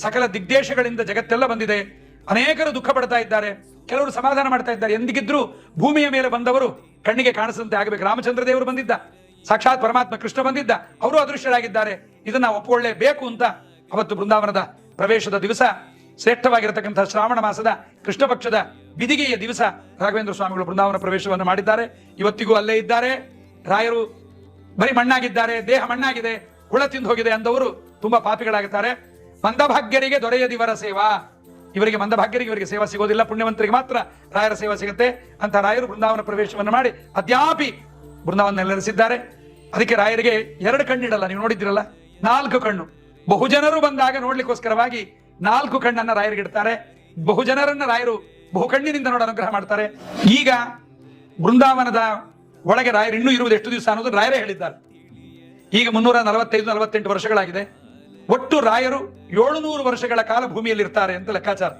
ಸಕಲ ದಿಗ್ದೇಶಗಳಿಂದ ಜಗತ್ತೆಲ್ಲ ಬಂದಿದೆ. ಅನೇಕರು ದುಃಖ ಪಡ್ತಾ ಇದ್ದಾರೆ, ಕೆಲವರು ಸಮಾಧಾನ ಮಾಡ್ತಾ ಇದ್ದಾರೆ. ಎಂದಿಗಿದ್ರು ಭೂಮಿಯ ಮೇಲೆ ಬಂದವರು ಕಣ್ಣಿಗೆ ಕಾಣಿಸಂತೆ ಆಗಬೇಕು. ರಾಮಚಂದ್ರ ದೇವರು ಬಂದಿದ್ದ, ಸಾಕ್ಷಾತ್ ಪರಮಾತ್ಮ ಕೃಷ್ಣ ಬಂದಿದ್ದ, ಅವರು ಅದೃಶ್ಯರಾಗಿದ್ದಾರೆ. ಇದನ್ನ ಒಪ್ಪಿಕೊಳ್ಳೇಬೇಕು ಅಂತ ಅವತ್ತು ಬೃಂದಾವನದ ಪ್ರವೇಶದ ದಿವಸ, ಶ್ರೇಷ್ಠವಾಗಿರತಕ್ಕಂತಹ ಶ್ರಾವಣ ಮಾಸದ ಕೃಷ್ಣ ಪಕ್ಷದ ಬಿದಿಗೆಯ ದಿವಸ ರಾಘವೇಂದ್ರ ಸ್ವಾಮಿಗಳು ಬೃಂದಾವನ ಪ್ರವೇಶವನ್ನು ಮಾಡಿದ್ದಾರೆ. ಇವತ್ತಿಗೂ ಅಲ್ಲೇ ಇದ್ದಾರೆ. ರಾಯರು ಬರೀ ಮಣ್ಣಾಗಿದ್ದಾರೆ, ದೇಹ ಮಣ್ಣಾಗಿದೆ, ಹುಳ ತಿಂದು ಹೋಗಿದೆ ಅಂದವರು ತುಂಬಾ ಪಾಪಿಗಳಾಗುತ್ತಾರೆ. ಮಂದಭಾಗ್ಯರಿಗೆ ದೊರೆಯದಿವರ ಸೇವಾ, ಇವರಿಗೆ ಮಂದಭಾಗ್ಯರಿಗೆ ಇವರಿಗೆ ಸೇವಾ ಸಿಗೋದಿಲ್ಲ, ಪುಣ್ಯವಂತರಿಗೆ ಮಾತ್ರ ರಾಯರ ಸೇವಾ ಸಿಗುತ್ತೆ ಅಂತ ರಾಯರು ಬೃಂದಾವನ ಪ್ರವೇಶವನ್ನು ಮಾಡಿ ಅದ್ಯಾಪಿ ಬೃಂದಾವನ ನೆಲೆಸಿದ್ದಾರೆ. ಅದಕ್ಕೆ ರಾಯರಿಗೆ 2 ಕಣ್ಣಿಡಲ್ಲ, ನೀವು ನೋಡಿದ್ದೀರಲ್ಲ, 4 ಕಣ್ಣು. ಬಹುಜನರು ಬಂದಾಗ ನೋಡ್ಲಿಕ್ಕೋಸ್ಕರವಾಗಿ 4 ಕಣ್ಣನ್ನ ರಾಯರಿಗೆ ಇಡ್ತಾರೆ. ಬಹುಜನರನ್ನ ರಾಯರು ಬಹುಕಣ್ಣಿನಿಂದ ನೋಡ ಅನುಗ್ರಹ ಮಾಡ್ತಾರೆ. ಈಗ ಬೃಂದಾವನದ ಒಳಗೆ ರಾಯರು ಇನ್ನೂ ಇರುವುದು ಎಷ್ಟು ದಿವಸ ಅನ್ನೋದು ರಾಯರೇ ಹೇಳಿದ್ದಾರೆ. ಈಗ 345-48 ವರ್ಷಗಳಾಗಿದೆ. ಒಟ್ಟು ರಾಯರು 700 ವರ್ಷಗಳ ಕಾಲ ಭೂಮಿಯಲ್ಲಿ ಇರ್ತಾರೆ ಅಂತ ಲೆಕ್ಕಾಚಾರ.